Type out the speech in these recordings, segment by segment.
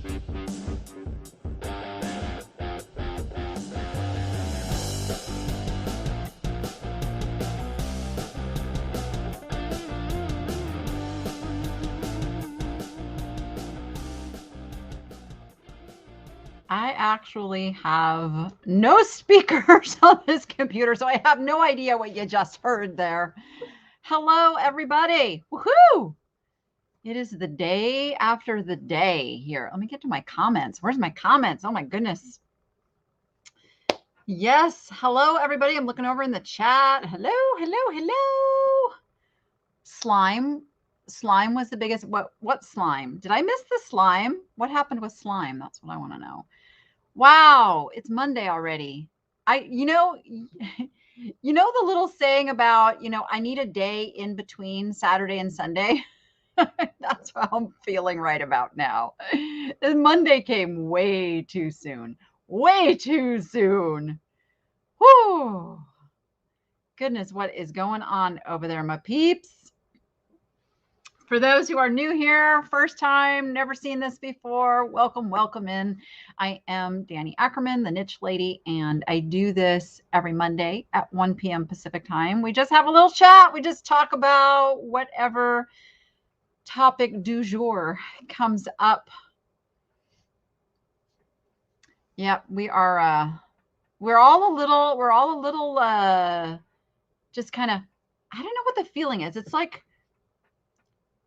I actually have no speakers on this computer, so I have no idea what you just heard there. Hello, everybody. Woohoo! It is the day after the day here. Let me get to my comments. Where's my comments? Oh my goodness. Yes. Hello, everybody. I'm looking over in the chat. Hello, hello, hello. Slime. Slime was the biggest. What slime? Did I miss the slime? What happened with slime? That's what I want to know. Wow, it's Monday already. You know the little saying about, I need a day in between Saturday and Sunday. That's how I'm feeling right about now. Monday came way too soon. Way too soon. Whoo! Goodness, what is going on over there, my peeps? For those who are new here, first time, never seen this before, welcome, welcome in. I am Danny Ackerman, the Niche Lady, and I do this every Monday at 1 p.m. Pacific time. We just have a little chat. We just talk about whatever topic du jour comes up. Yep, we're all a little just kind of, I don't know what the feeling is. It's like,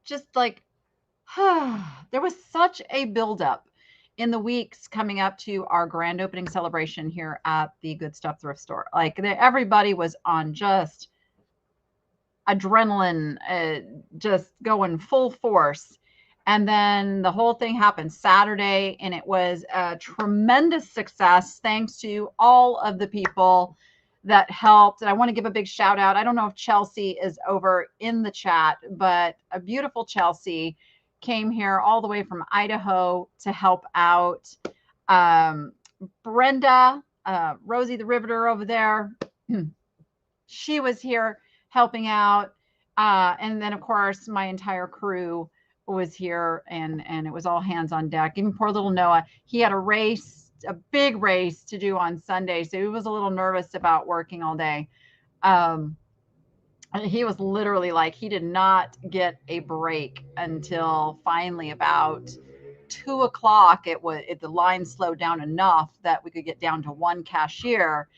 just like, there was such a buildup in the weeks coming up to our grand opening celebration here at the Good Stuff Thrift Store. Like everybody was on just adrenaline, just going full force. And then the whole thing happened Saturday, and it was a tremendous success thanks to all of the people that helped. And I want to give a big shout out. I don't know if Chelsea is over in the chat, but a beautiful Chelsea came here all the way from Idaho to help out. Brenda, Rosie the Riveter over there, she was here helping out. And then, of course, my entire crew was here, and it was all hands on deck. Even poor little Noah, he had a big race to do on Sunday, so he was a little nervous about working all day. He was literally like, he did not get a break until finally about 2 o'clock. The line slowed down enough that we could get down to one cashier,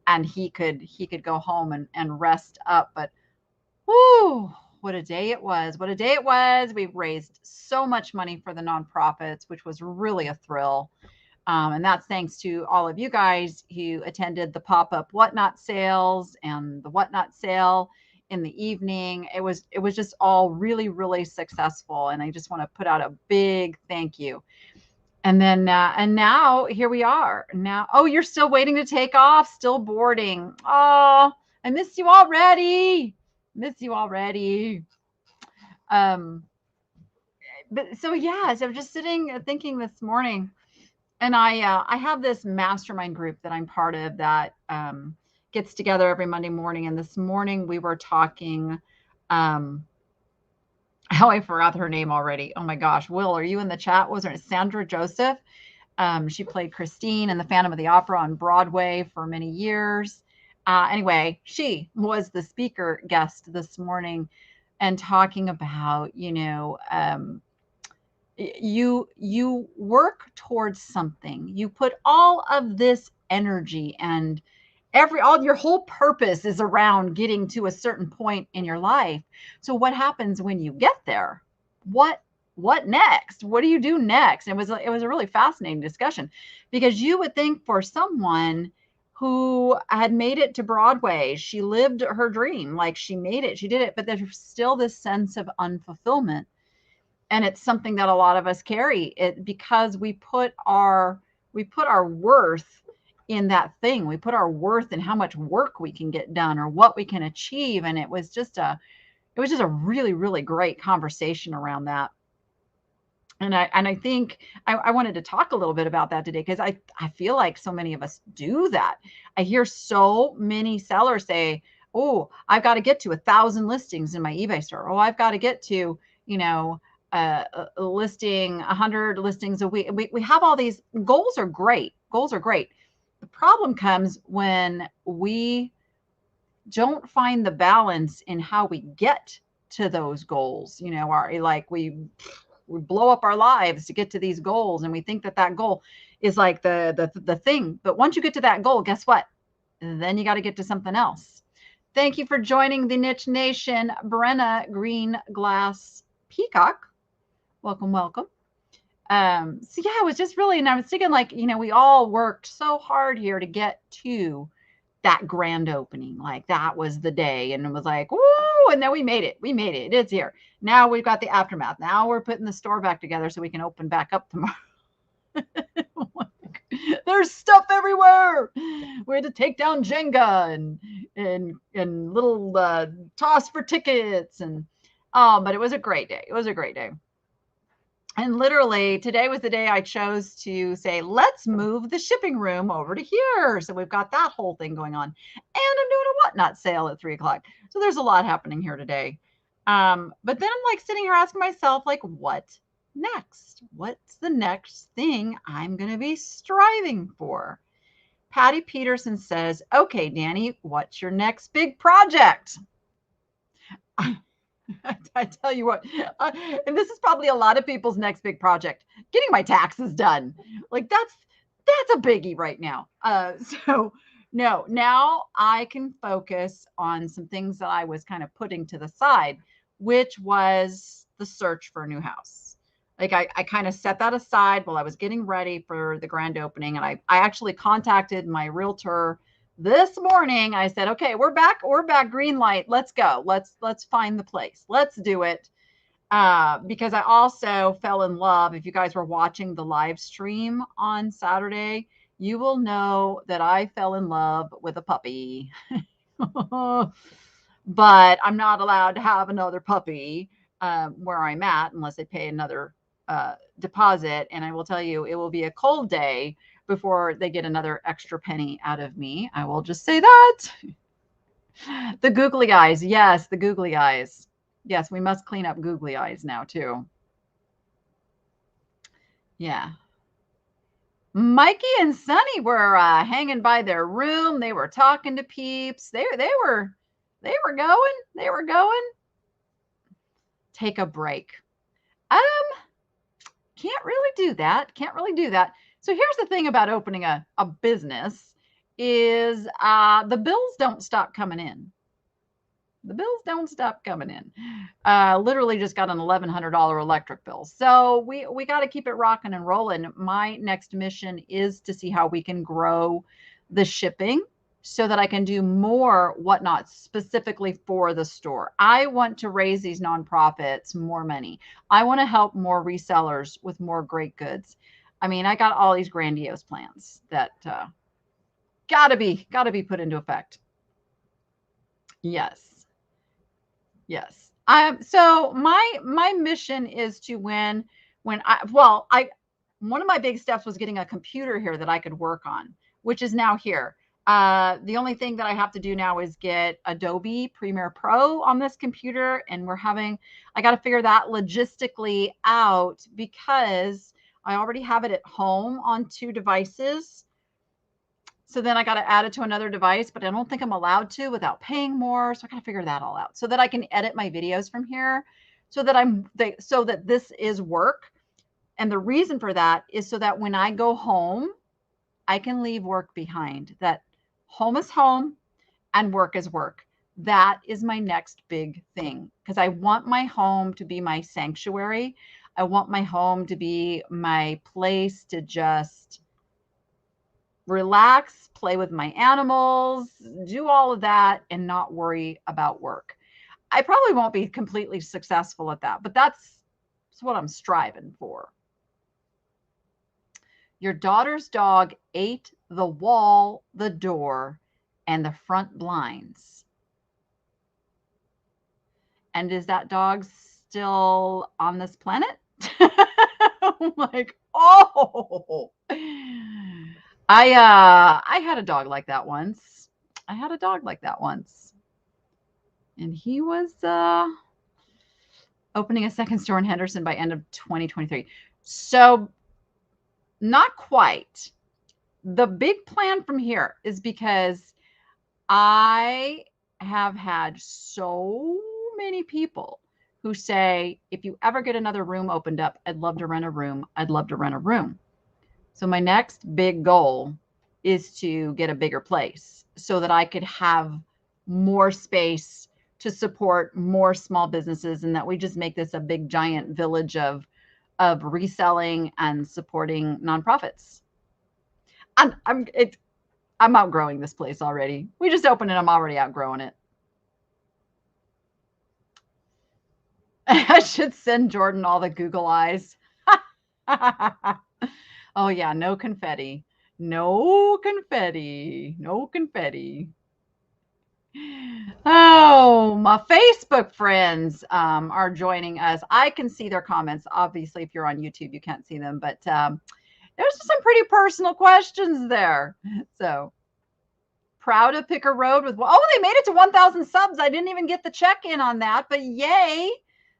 and he could go home and rest up. But whoo, what a day it was. What a day it was. We raised so much money for the nonprofits, which was really a thrill. And that's thanks to all of you guys who attended the pop-up Whatnot sales and the Whatnot sale in the evening. It was just all really, really successful. And I just want to put out a big thank you. And then, and now here we are now. Oh, you're still waiting to take off, still boarding. Oh, I missed you already. But so yeah, so I'm just thinking this morning, and I have this mastermind group that I'm part of that gets together every Monday morning. And this morning we were talking, I forgot her name already. Oh my gosh. Will, are you in the chat? Was it Sandra Joseph? She played Christine in the Phantom of the Opera on Broadway for many years. Anyway, she was the speaker guest this morning and talking about, you work towards something. You put all of this energy and your whole purpose is around getting to a certain point in your life. So what happens when you get there? What next? What do you do next? It was a really fascinating discussion, because you would think for someone who had made it to Broadway, she lived her dream, like she made it, she did it, but there's still this sense of unfulfillment. And it's something that a lot of us carry it because we put our worth in that thing. We put our worth in how much work we can get done or what we can achieve. And it was just a really, really great conversation around that. And I think I wanted to talk a little bit about that today, because I feel like so many of us do that. I hear so many sellers say, oh, I've got to get to 1,000 listings in my eBay store. Oh, I've got to get to, listing 100 listings a week. We have all these goals are great. Goals are great. The problem comes when we don't find the balance in how we get to those goals. You know, we blow up our lives to get to these goals, and we think that goal is like the thing. But once you get to that goal, guess what? Then you got to get to something else. Thank you for joining the Niche Nation, Brenna Green Glass Peacock. Welcome, welcome. So yeah, it was just really, and I was thinking, like, you know, we all worked so hard here to get to that grand opening. Like, that was the day, and it was like, woo, and then we made it. It's here. Now we've got the aftermath. Now we're putting the store back together so we can open back up tomorrow. There's stuff everywhere. We had to take down Jenga and little toss for tickets, and but it was a great day. It was a great day. And literally today was the day I chose to say, let's move the shipping room over to here. So we've got that whole thing going on. And I'm doing a whatnot sale at 3 o'clock. So there's a lot happening here today. But then I'm like sitting here asking myself, like, what next? What's the next thing I'm going to be striving for? Patty Peterson says, okay, Danny, what's your next big project? I tell you what, and this is probably a lot of people's next big project, getting my taxes done. Like, that's a biggie right now. So no, now I can focus on some things that I was kind of putting to the side, which was the search for a new house. Like, I kind of set that aside while I was getting ready for the grand opening. And I actually contacted my realtor this morning. I said, okay, we're back, green light. Let's go. Let's find the place. Let's do it. Because I also fell in love. If you guys were watching the live stream on Saturday, you will know that I fell in love with a puppy. But I'm not allowed to have another puppy where I'm at unless I pay another deposit. And I will tell you, it will be a cold day before they get another extra penny out of me. I will just say that. The googly eyes. Yes, the googly eyes. Yes, we must clean up googly eyes now too. Yeah. Mikey and Sunny were hanging by their room. They were talking to peeps. They were going. Take a break. Can't really do that. So here's the thing about opening a business is the bills don't stop coming in. Literally just got an $1,100 electric bill. So we got to keep it rocking and rolling. My next mission is to see how we can grow the shipping so that I can do more whatnot specifically for the store. I want to raise these nonprofits more money. I want to help more resellers with more great goods. I mean, I got all these grandiose plans that gotta be put into effect. Yes. So my mission is to one of my big steps was getting a computer here that I could work on, which is now here. The only thing that I have to do now is get Adobe Premiere Pro on this computer, and I got to figure that logistically out because I already have it at home on 2 devices. So then I got to add it to another device, but I don't think I'm allowed to without paying more. So I got to figure that all out so that I can edit my videos from here, so that this is work. And the reason for that is so that when I go home, I can leave work behind. That home is home and work is work. That is my next big thing, because I want my home to be my sanctuary. I want my home to be my place to just relax, play with my animals, do all of that, and not worry about work. I probably won't be completely successful at that, but that's what I'm striving for. Your daughter's dog ate the wall, the door, and the front blinds. And is that dog still on this planet? I'm like, oh. I had a dog like that once. And he was Opening a second store in Henderson by end of 2023. So not quite. The big plan from here is because I have had so many people who say, if you ever get another room opened up, I'd love to rent a room. I'd love to rent a room. So my next big goal is to get a bigger place so that I could have more space to support more small businesses, and that we just make this a big giant village of reselling and supporting nonprofits. I'm outgrowing this place already. We just opened it. I'm already outgrowing it. I should send Jordan all the Google eyes. Oh yeah, no confetti. No confetti. No confetti. Oh, my Facebook friends are joining us. I can see their comments. Obviously, if you're on YouTube, you can't see them, but there's some pretty personal questions there. So proud to pick a road with, oh, they made it to 1,000 subs. I didn't even get the check-in on that, but yay.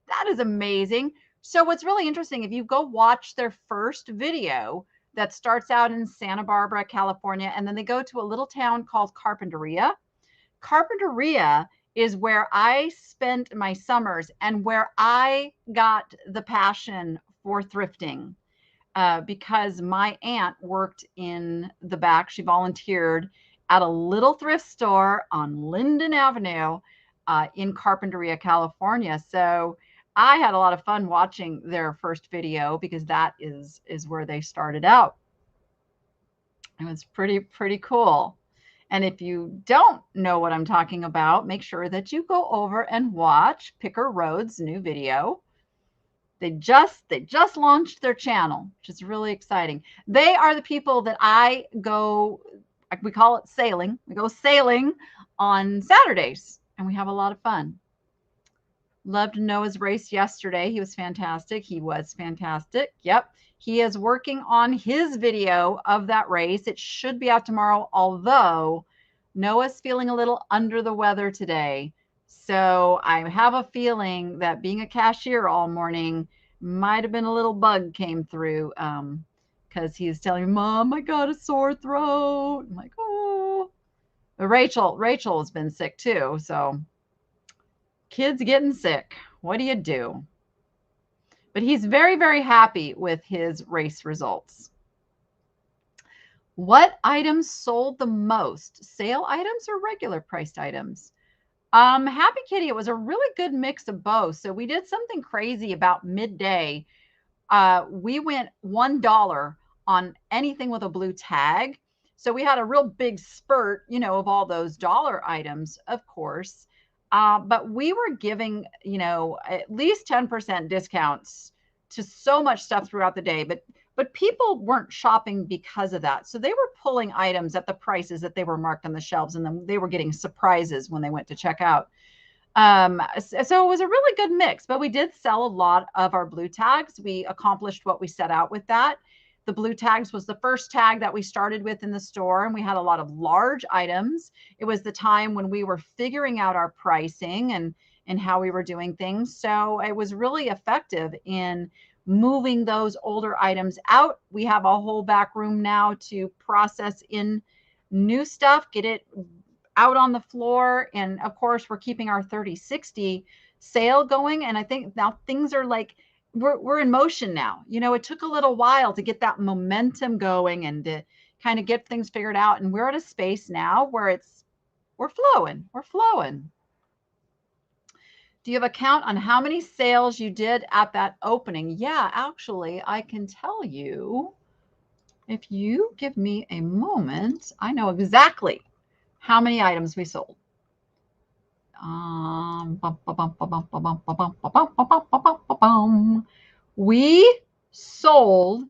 That is amazing. So what's really interesting, if you go watch their first video that starts out in Santa Barbara, California, and then they go to a little town called Carpinteria. Carpinteria is where I spent my summers and where I got the passion for thrifting, because my aunt worked in the back. She volunteered at a little thrift store on Linden Avenue in Carpinteria, California. So I had a lot of fun watching their first video because that is where they started out. It was pretty cool. And if you don't know what I'm talking about, make sure that you go over and watch Picker Road's new video. They just launched their channel, which is really exciting. They are the people that I go, we call it sailing. We go sailing on Saturdays, and we have a lot of fun. Loved Noah's race yesterday. He was fantastic. He was fantastic. Yep. He is working on his video of that race. It should be out tomorrow, although Noah's feeling a little under the weather today. So I have a feeling that being a cashier all morning might have been a little bug came through, because he's telling me, Mom, I got a sore throat. I'm like, oh. But Rachel has been sick too. So kids getting sick. What do you do? But he's very, very happy with his race results. What items sold the most? Sale items or regular priced items? Happy Kitty, it was a really good mix of both. So we did something crazy about midday. We went $1 on anything with a blue tag. So we had a real big spurt, of all those dollar items, of course. But we were giving, at least 10% discounts to so much stuff throughout the day. But people weren't shopping because of that. So they were pulling items at the prices that they were marked on the shelves, and then they were getting surprises when they went to check out. So it was a really good mix, but we did sell a lot of our blue tags. We accomplished what we set out with that. The blue tags was the first tag that we started with in the store, and we had a lot of large items. It was the time when we were figuring out our pricing and how we were doing things. So it was really effective in moving those older items out. We have a whole back room now to process in new stuff, get it out on the floor. And of course, we're keeping our 30/60 sale going. And I think now things are like, we're in motion now. It took a little while to get that momentum going and to kind of get things figured out. And we're at a space now where we're flowing. Do you have a count on how many sales you did at that opening? Yeah, actually, I can tell you. If you give me a moment, I know exactly how many items we sold. We sold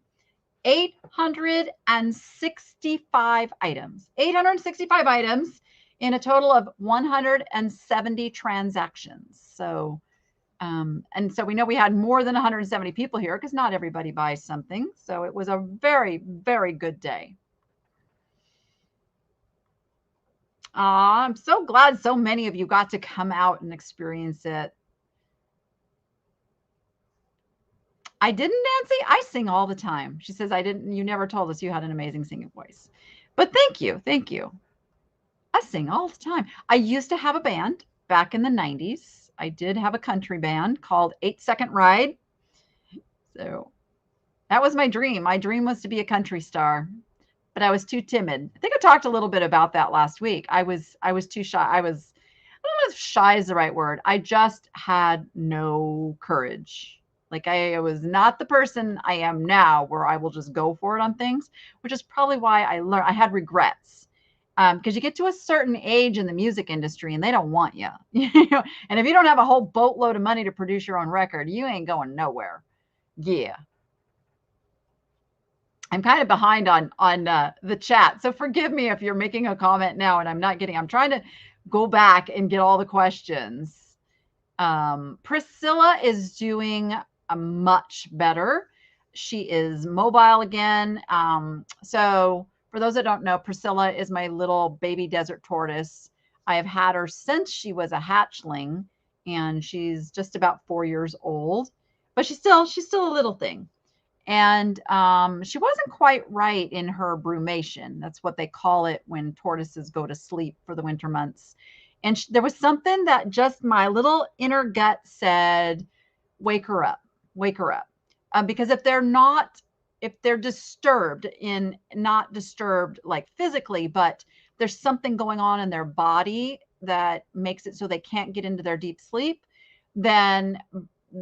865 items. 865 items in a total of 170 transactions. So, and so we know we had more than 170 people here because not everybody buys something. So it was a very, very good day. I'm so glad so many of you got to come out and experience it. I didn't, Nancy. I sing all the time. She says, I didn't, you never told us you had an amazing singing voice. But thank you. Thank you. I sing all the time. I used to have a band back in the 90s. I did have a country band called 8 Second Ride. So that was my dream. My dream was to be a country star, but I was too timid. I think I talked a little bit about that last week. I was too shy. I don't know if shy is the right word. I just had no courage. Like I was not the person I am now where I will just go for it on things, which is probably why I had regrets. Because you get to a certain age in the music industry and they don't want you. And if you don't have a whole boatload of money to produce your own record, you ain't going nowhere. Yeah. I'm kind of behind on the chat, so forgive me if you're making a comment now and I'm trying to go back and get all the questions. Priscilla is doing much better. She is mobile again. So for those that don't know, Priscilla is my little baby desert tortoise. I have had her since she was a hatchling, and she's just about 4 years old, but she's still a little thing. And she wasn't quite right in her brumation. That's what they call it when tortoises go to sleep for the winter months. And there was something that just my little inner gut said, wake her up, wake her up. Because if they're disturbed not disturbed like physically, but there's something going on in their body that makes it so they can't get into their deep sleep, then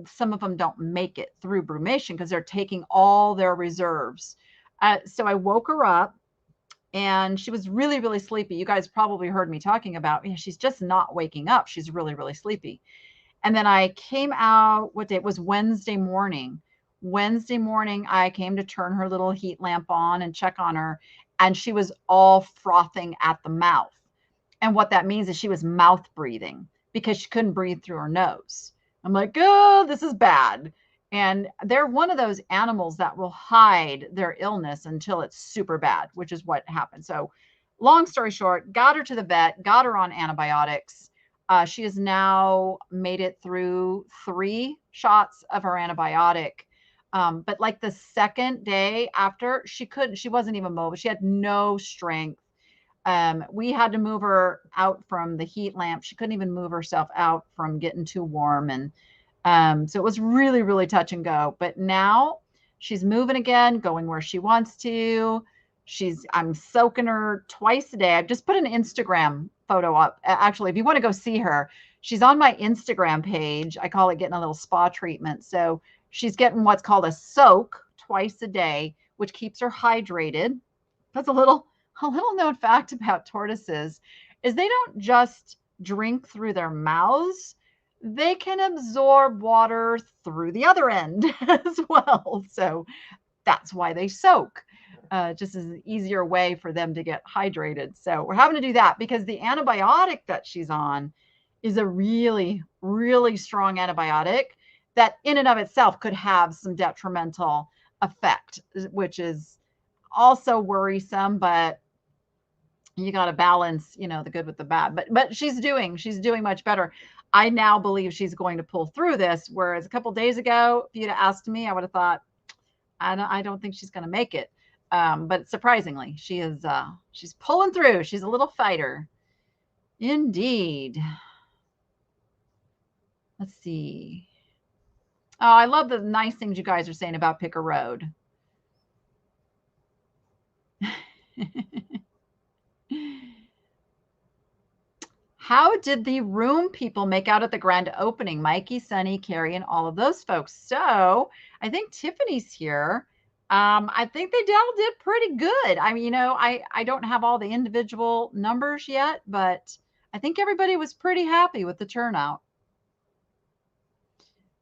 some of them don't make it through brumation because they're taking all their reserves. So I woke her up and she was really, really sleepy. You guys probably heard me talking about, she's just not waking up. She's really, really sleepy. And then I came out, what day? It was Wednesday morning. Wednesday morning, I came to turn her little heat lamp on and check on her. And she was all frothing at the mouth. And what that means is she was mouth breathing because she couldn't breathe through her nose. I'm like, oh, this is bad. And they're one of those animals that will hide their illness until it's super bad, which is what happened. So long story short, got her to the vet, got her on antibiotics. She has now made it through 3 shots of her antibiotic. But like the second day after, she wasn't even mobile. She had no strength. We had to move her out from the heat lamp. She couldn't even move herself out from getting too warm. And so it was really, really touch and go. But now she's moving again, going where she wants to. I'm soaking her twice a day. I've just put an Instagram photo up. Actually, if you want to go see her, she's on my Instagram page. I call it getting a little spa treatment. So she's getting what's called a soak twice a day, which keeps her hydrated. That's a little known fact about tortoises is they don't just drink through their mouths. They can absorb water through the other end as well. So that's why they soak. Just as an easier way for them to get hydrated. So we're having to do that because the antibiotic that she's on is a really, really strong antibiotic that in and of itself could have some detrimental effect, which is also worrisome, but you got to balance, the good with the bad. But she's doing much better. I now believe she's going to pull through this. Whereas a couple of days ago, if you'd have asked me, I would have thought, I don't think she's going to make it. But surprisingly, she's pulling through. She's a little fighter. Indeed. Let's see. Oh, I love the nice things you guys are saying about Pick a Road. How did the room people make out at the grand opening? Mikey, Sunny, Carrie, and all of those folks. So I think Tiffany's here. I think they all did pretty good. I mean, I don't have all the individual numbers yet, but I think everybody was pretty happy with the turnout.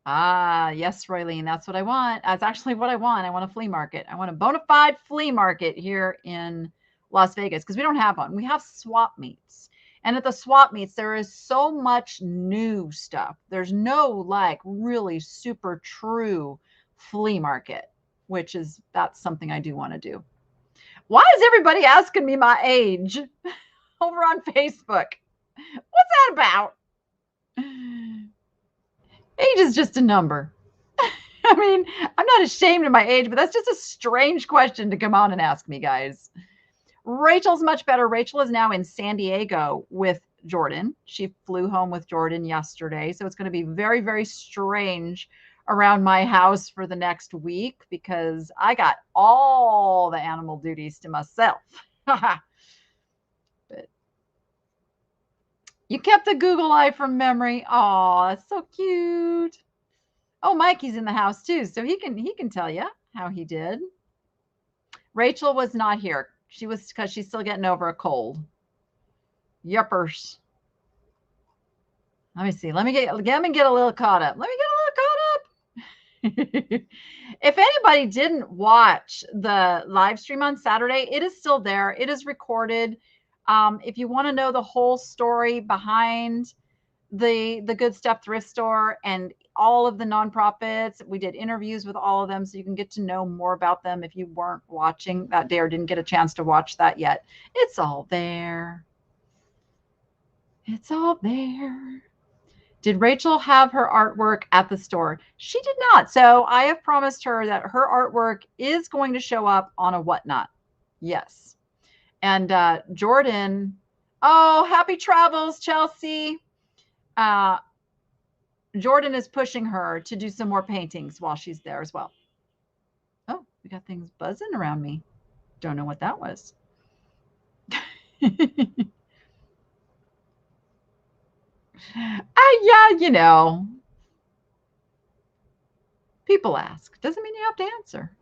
Yes, Roylene, that's what I want. That's actually what I want. I want a flea market. I want a bona fide flea market here in Las Vegas because we don't have one. We have swap meets. And at the swap meets, there is so much new stuff. There's no really super true flea market, that's something I do want to do. Why is everybody asking me my age over on Facebook? What's that about? Age is just a number. I mean, I'm not ashamed of my age, but that's just a strange question to come on and ask me, guys. Rachel's much better. Rachel is now in San Diego with Jordan. She flew home with Jordan yesterday. So it's going to be very, very strange around my house for the next week because I got all the animal duties to myself. But you kept the Google Eye from memory. Oh, that's so cute. Oh, Mikey's in the house too, so he can tell you how he did. Rachel was not here. She was because she's still getting over a cold. Yuppers. Let me see. Let me get a little caught up. Let me get a little caught up. If anybody didn't watch the live stream on Saturday, it is still there. It is recorded. If you want to know the whole story behind the Good Stuff thrift store and all of the nonprofits, we did interviews with all of them, so you can get to know more about them if you weren't watching that day or didn't get a chance to watch that yet. It's all there. It's all there. Did Rachel have her artwork at the store? She did not. So I have promised her that her artwork is going to show up on a whatnot. Yes. And Jordan, oh, happy travels, Chelsea. Jordan is pushing her to do some more paintings while she's there as well. Oh, we got things buzzing around me. Don't know what that was. Yeah, you know. People ask. Doesn't mean you have to answer.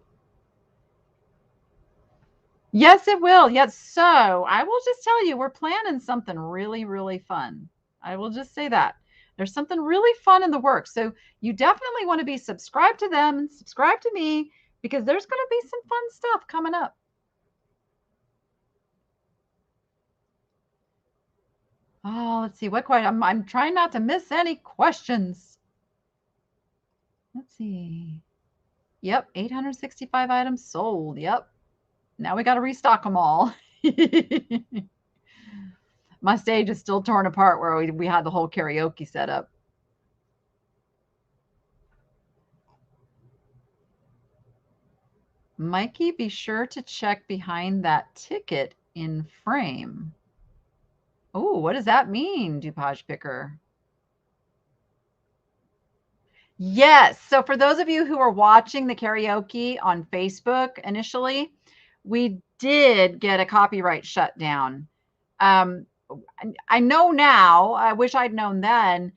Yes, it will. Yes. So I will just tell you, we're planning something really, really fun. I will just say that. There's something really fun in the works. So you definitely want to be subscribed to them and subscribe to me because there's going to be some fun stuff coming up. Oh, let's see. What question? I'm trying not to miss any questions. Let's see. Yep, 865 items sold. Yep. Now we got to restock them all. My stage is still torn apart where we had the whole karaoke set up. Mikey, be sure to check behind that ticket in frame. Oh, what does that mean, DuPage Picker? Yes. So for those of you who are watching the karaoke on Facebook initially, we did get a copyright shutdown. I know now, I wish I'd known then.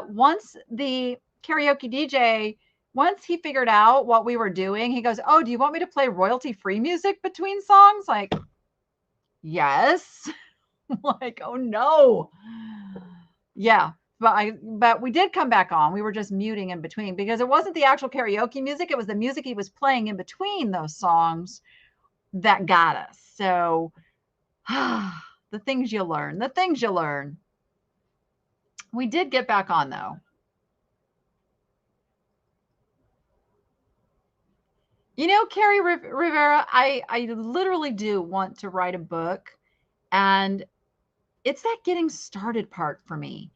Once the karaoke DJ, once he figured out what we were doing, he goes, "Oh, do you want me to play royalty-free music between songs?" Like, yes. Like, oh no. Yeah. But we did come back on. We were just muting in between because it wasn't the actual karaoke music. It was the music he was playing in between those songs that got us. So the things you learn, the things you learn. We did get back on though. You know, Carrie Rivera, I literally do want to write a book, and it's that getting started part for me.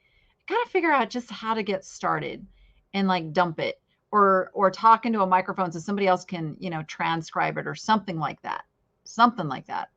I gotta figure out just how to get started and like dump it or talk into a microphone so somebody else can, you know, transcribe it or something like that. Something like that.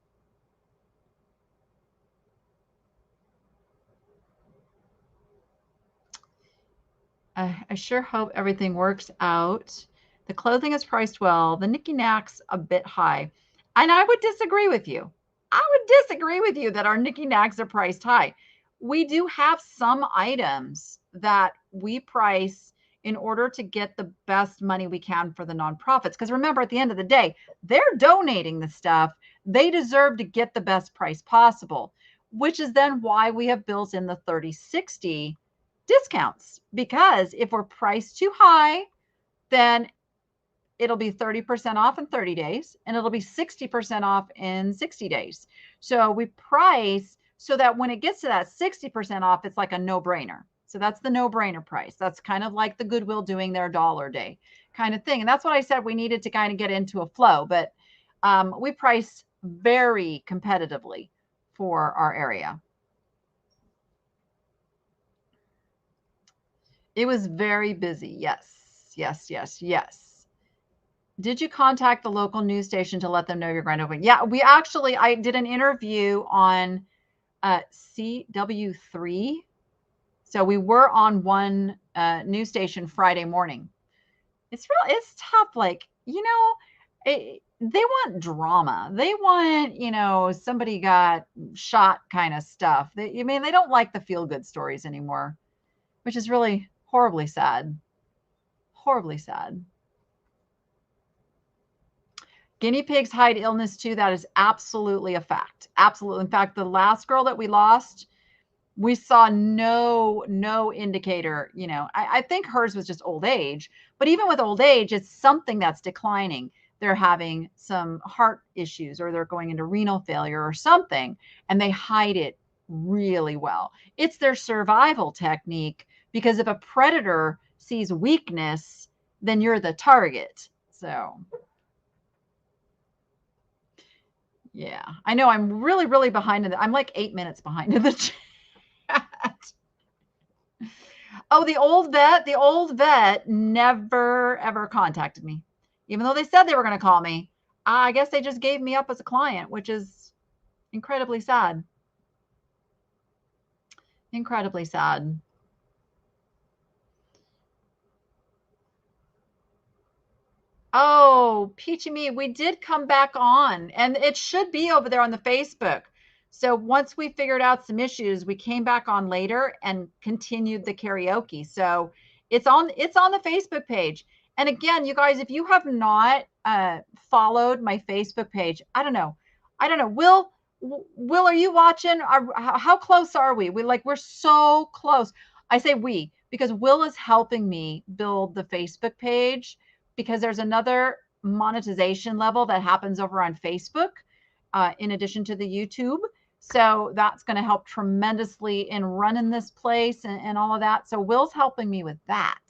I sure hope everything works out. The clothing is priced well. The Nicky Knacks a bit high. And I would disagree with you. I would disagree with you that our Nicky Knacks are priced high. We do have some items that we price in order to get the best money we can for the nonprofits. Because remember, at the end of the day, they're donating the stuff. They deserve to get the best price possible, which is then why we have built in the 30/60 discounts, because if we're priced too high, then it'll be 30% off in 30 days and it'll be 60% off in 60 days. So we price so that when it gets to that 60% off, it's like a no-brainer. So that's the no-brainer price. That's kind of like the Goodwill doing their dollar day kind of thing. And that's what I said we needed to kind of get into a flow. But we price very competitively for our area. It was very busy. Yes. Yes. Did you contact the local news station to let them know your grand opening? Yeah, I did an interview on CW3. So we were on one news station Friday morning. It's tough. Like, they want drama. They want, somebody got shot kind of stuff. They don't like the feel good stories anymore, which is really horribly sad. Horribly sad. Guinea pigs hide illness too. That is absolutely a fact. Absolutely. In fact, the last girl that we lost, we saw no indicator. I think hers was just old age, but even with old age, it's something that's declining. They're having some heart issues, or they're going into renal failure or something, and they hide it really well. It's their survival technique, because if a predator sees weakness, then you're the target. So yeah, I know I'm really behind I'm like 8 minutes behind in the chat. Oh, the old vet never ever contacted me, even though they said they were going to call me. I guess they just gave me up as a client, which is incredibly sad. Incredibly sad. Oh, Peachy Me, we did come back on, and it should be over there on the Facebook. So once we figured out some issues, we came back on later and continued the karaoke. So it's on the Facebook page. And again, you guys, if you have not followed my Facebook page, I don't know. Will, are you watching? How close are we? We're so close. I say we because Will is helping me build the Facebook page, because there's another monetization level that happens over on Facebook, in addition to the YouTube. So that's going to help tremendously in running this place and all of that. So Will's helping me with that.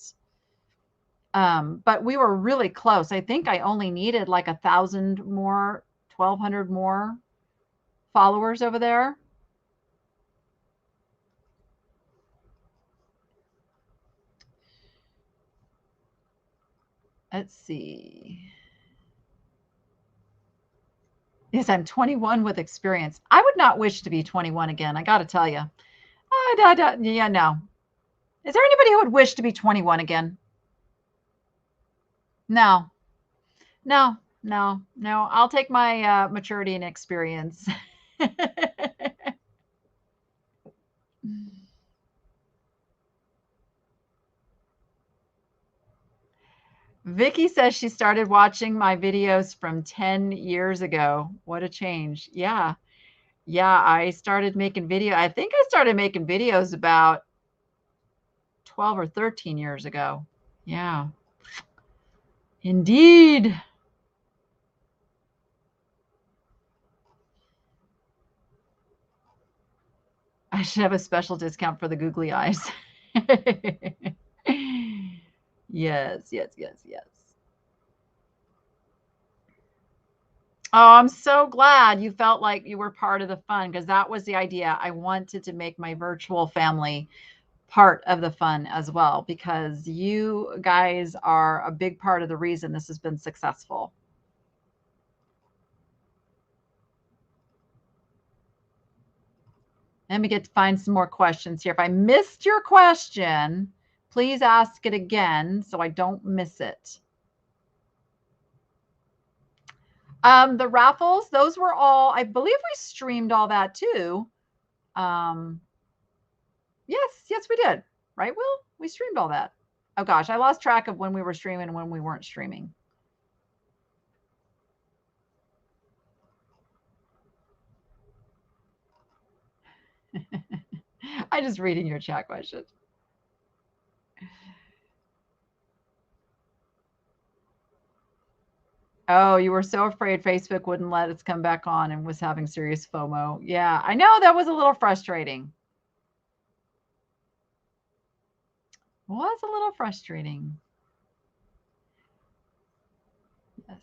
But we were really close. I think I only needed like 1,000 more, 1,200 more followers over there. Let's see. Yes, I'm 21 with experience. I would not wish to be 21 again. I got to tell you. Yeah, no. Is there anybody who would wish to be 21 again? No. I'll take my maturity and experience. Vicky says she started watching my videos from 10 years ago. What a change. Yeah. I started making I think I started making videos about 12 or 13 years ago. Yeah. Indeed. I should have a special discount for the googly eyes. Yes. Oh, I'm so glad you felt like you were part of the fun, because that was the idea. I wanted to make my virtual family part of the fun as well, because you guys are a big part of the reason this has been successful. Let me find some more questions here. If I missed your question, please ask it again so I don't miss it. The raffles, those were all, I believe we streamed all that too. Yes, we did. Right, Will? We streamed all that. Oh gosh, I lost track of when we were streaming and when we weren't streaming. I'm just reading your chat question. Oh, you were so afraid Facebook wouldn't let us come back on and was having serious FOMO. Yeah, I know that was a little frustrating. Was a little frustrating. Yes.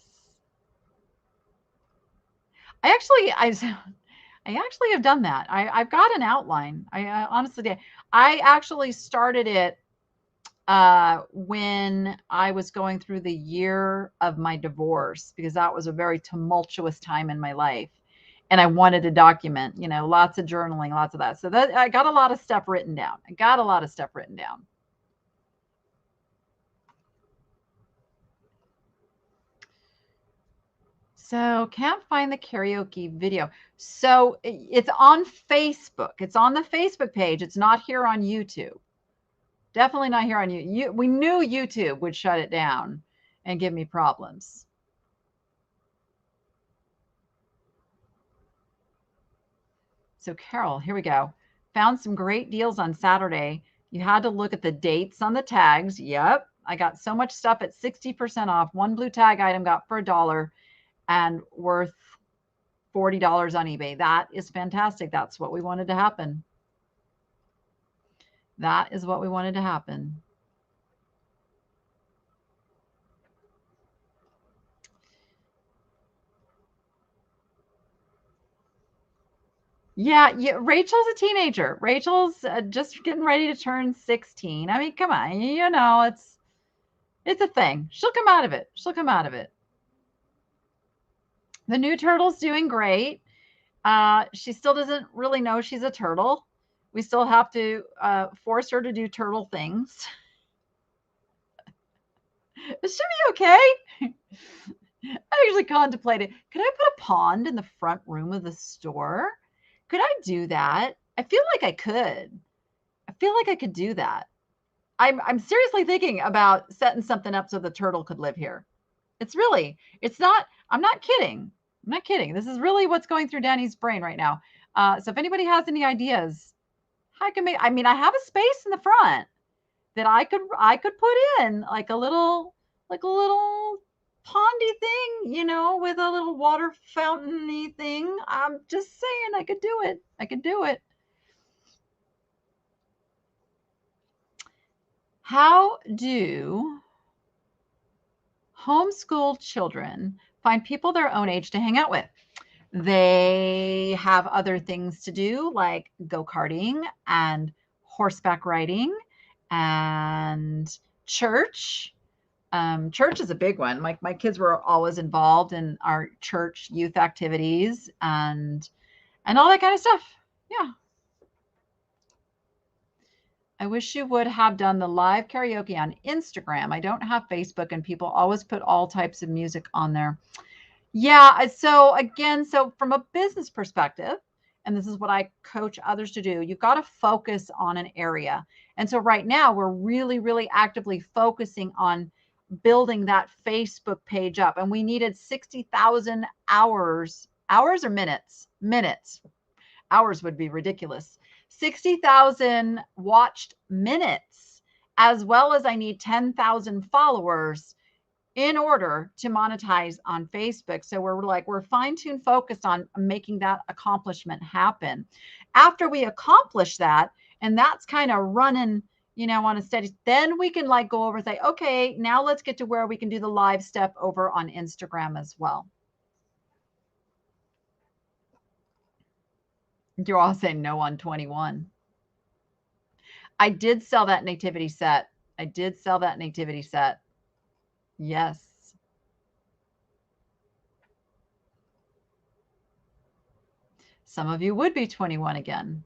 I actually have done that. I've got an outline. I honestly did. I actually started it when I was going through the year of my divorce, because that was a very tumultuous time in my life. And I wanted to document, lots of journaling, lots of that. So that I got a lot of stuff written down. So can't find the karaoke video. So it's on Facebook. It's on the Facebook page. It's not here on YouTube. Definitely not here on YouTube. We knew YouTube would shut it down and give me problems. So Carol, here we go. Found some great deals on Saturday. You had to look at the dates on the tags. Yep. I got so much stuff at 60% off. One blue tag item got for $1 and worth $40 on eBay. That is fantastic. That's what we wanted to happen. That is what we wanted to happen. Yeah, Rachel's a teenager. Rachel's just getting ready to turn 16. I mean, come on, it's a thing. She'll come out of it. The new turtle's doing great. She still doesn't really know she's a turtle. We still have to force her to do turtle things. It should be okay. I actually contemplated, could I put a pond in the front room of the store? Could I do that? I feel like I could. I feel like I could do that. I'm seriously thinking about setting something up so the turtle could live here. It's not, I'm not kidding. This is really what's going through Danny's brain right now. So if anybody has any ideas, I have a space in the front that I could put in like a little pondy thing, with a little water fountain-y thing. I'm just saying I could do it. How do homeschooled children find people their own age to hang out with? They have other things to do, like go-karting and horseback riding and church. Church is a big one. My kids were always involved in our church youth activities and all that kind of stuff. Yeah. I wish you would have done the live karaoke on Instagram. I don't have Facebook, and people always put all types of music on there. Yeah. So again, from a business perspective, and this is what I coach others to do, you've got to focus on an area. And so right now we're really, really actively focusing on building that Facebook page up. And we needed 60,000 hours or minutes? Hours would be ridiculous. 60,000 watched minutes, as well as I need 10,000 followers in order to monetize on Facebook. So we're fine-tuned focused on making that accomplishment happen. After we accomplish that, and that's kind of running, on a steady, then we can go over and say, okay, now let's get to where we can do the live step over on Instagram as well. You're all saying no on 21. I did sell that nativity set. Yes. Some of you would be 21 again.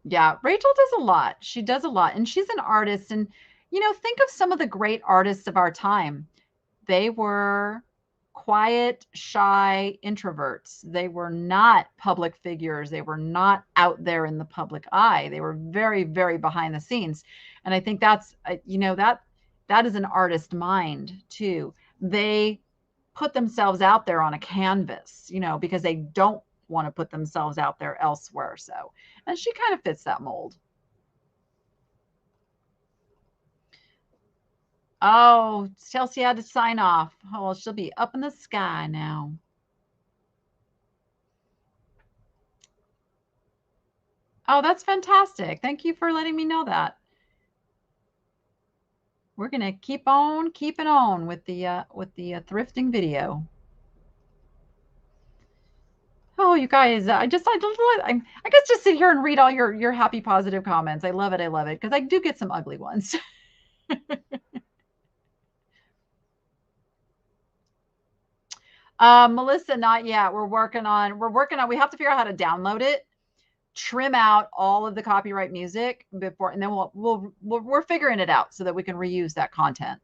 Yeah, Rachel does a lot. She does a lot, and she's an artist. And, think of some of the great artists of our time. They were quiet, shy introverts. They were not public figures. They were not out there in the public eye. They were very, very behind the scenes. And I think that's, that is an artist mind too. They put themselves out there on a canvas, because they don't want to put themselves out there elsewhere. So, and she kind of fits that mold. Oh, Chelsea had to sign off. Oh, well, she'll be up in the sky now. Oh, that's fantastic. Thank you for letting me know that. We're going to keep on keeping on with the thrifting video. Oh, you guys, I guess just sit here and read all your happy, positive comments. I love it. I love it because I do get some ugly ones. Melissa, not yet. We're working on. We have to figure out how to download it, trim out all of the copyright music before, and then we're figuring it out so that we can reuse that content.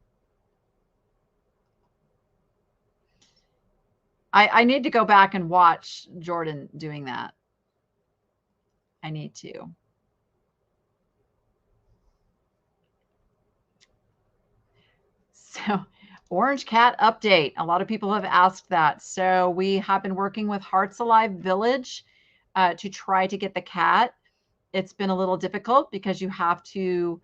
I need to go back and watch Jordan doing that. I need to. So, Orange Cat update. A lot of people have asked that. So, we have been working with Hearts Alive Village to try to get the cat. It's been a little difficult because you have to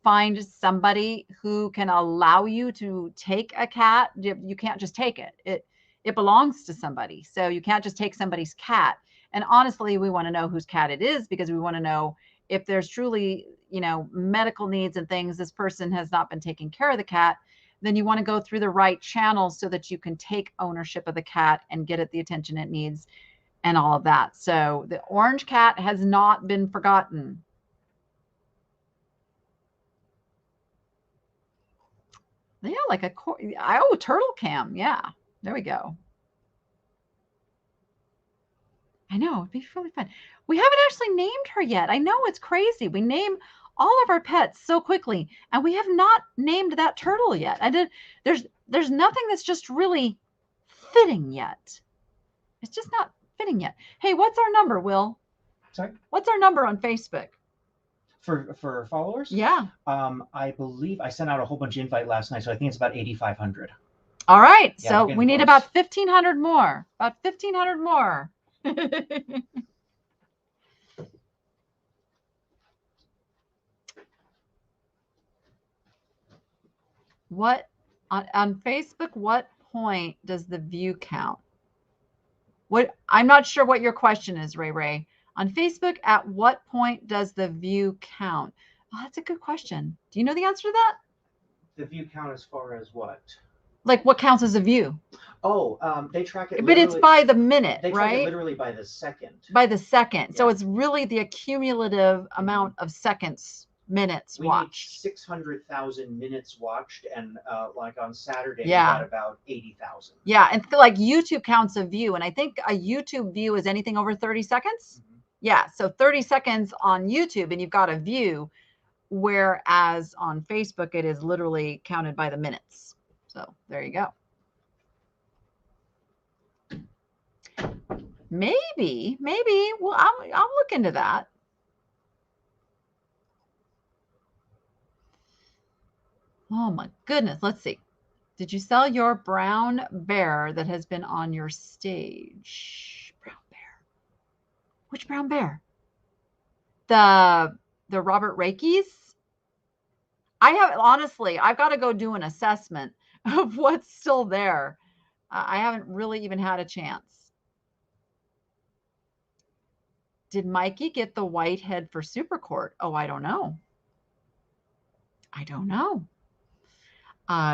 find somebody who can allow you to take a cat. You can't just take it. It belongs to somebody. So, you can't just take somebody's cat. And honestly, we want to know whose cat it is because we want to know if there's truly, medical needs and things. This person has not been taking care of the cat. Then you want to go through the right channels so that you can take ownership of the cat and get it the attention it needs and all of that. So the orange cat has not been forgotten. Yeah, like turtle cam. Yeah, there we go. I know, it'd be really fun. We haven't actually named her yet. I know it's crazy. We name all of our pets so quickly, and we have not named that turtle yet. There's nothing that's just really fitting yet. It's just not fitting yet. Hey, what's our number, Will? Sorry? What's our number on Facebook? For followers? Yeah. I believe I sent out a whole bunch of invite last night, so I think it's about 8,500. All right. Yeah, so we need about 1,500 more. About 1,500 more. What on Facebook, what point does the view count? What I'm not sure what your question is, Ray Ray. On Facebook, at what point does the view count? Oh, that's a good question. Do you know the answer to that? The view count as far as what? Like what counts as a view? Oh, they track it. But it's by the minute, they track right? it literally by the second. By the second. Yeah. So it's really the accumulative amount of seconds, minutes watched. 600,000 minutes watched, and like on Saturday, Yeah. we got about 80,000. Yeah, and like YouTube counts a view, and I think a YouTube view is anything over 30 seconds. Mm-hmm. Yeah, so 30 seconds on YouTube, and you've got a view, whereas on Facebook, it is literally counted by the minutes. So there you go. Maybe. Well, I'll look into that. Oh my goodness. Let's see. Did you sell your brown bear that has been on your stage? Brown bear. Which brown bear? The Robert Reikis? I've got to go do an assessment of what's still there. I haven't really even had a chance. Did Mikey get the white head for Super Court? Oh, I don't know.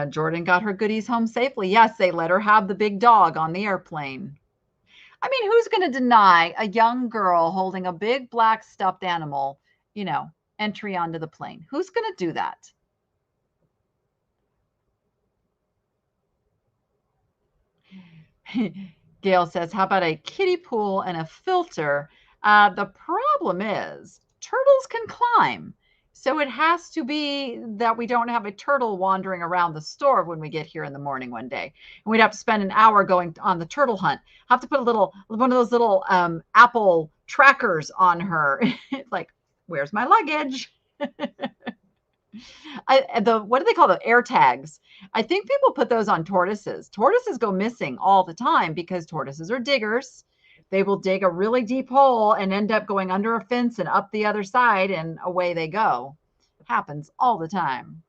Jordan got her goodies home safely. Yes, they let her have the big dog on the airplane. I mean, who's going to deny a young girl holding a big black stuffed animal, entry onto the plane? Who's going to do that? Gail says, how about a kiddie pool and a filter? The problem is turtles can climb. So it has to be that we don't have a turtle wandering around the store when we get here in the morning one day. And we'd have to spend an hour going on the turtle hunt. Have to put one of those little Apple trackers on her. Like, where's my luggage? What do they call the air tags? I think people put those on tortoises. Tortoises go missing all the time because tortoises are diggers. They will dig a really deep hole and end up going under a fence and up the other side, and away they go. It happens all the time.